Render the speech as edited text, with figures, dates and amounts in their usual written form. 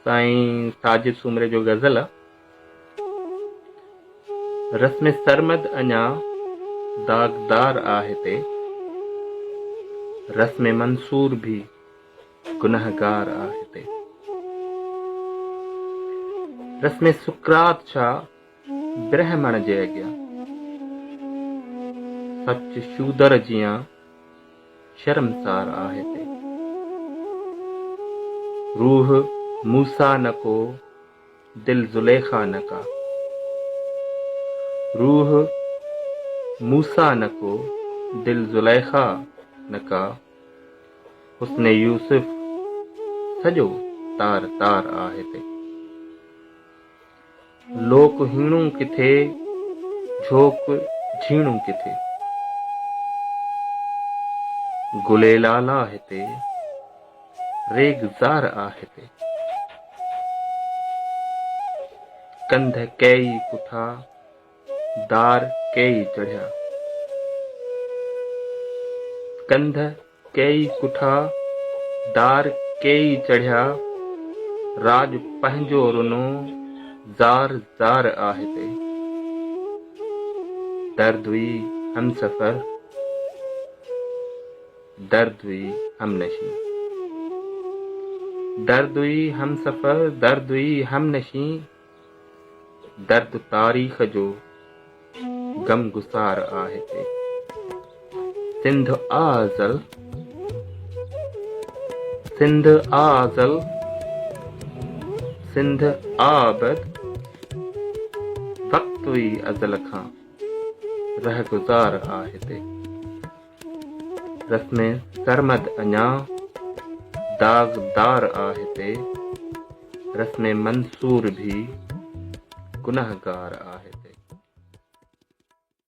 साईं साजिद सूमरे जो गज़ल आहे। रस्म सरमद अञा दागदार आहे ते, रस्म मंसूर भी गुनहगार आहे ते। रस्म सुकरात छा ब्रह्मण जे अॻियां, सच शूदर जियां शर्मसार आहे ते। रूह मूसा न को दिल जुलेखा न का, रूह मूसा न को दिल जुलेखा न का। हुस्न यूसुफ सॼो तार तार आहे ते। लोक हीणू किथे झोक झीणू किथे, गुले लाला हिते रेगज़ार आहे ते। कंध कई कुठा दार कई चढ़िया, कंध कई कुठा दार कई चढ़िया। राज पंहिंजो रुनो ज़ार ज़ार आहे ते। दर्द हुई हम सफ़र, दर्द हुई हम नशी, दर्द हुई हम सफ़र, दर्द हुई हम नशी। दर्द तारीख़ जो गम गुसार आहे ते। सिंध आज़ल, सिंध आज़ल, सिंध आबद। वक़्त हुई अज़ल खां रह गुज़ार आहे ते। रस्म सरमद अञा दागदार आहे ते, रस्म मंसूर भी गुनहगार आहे।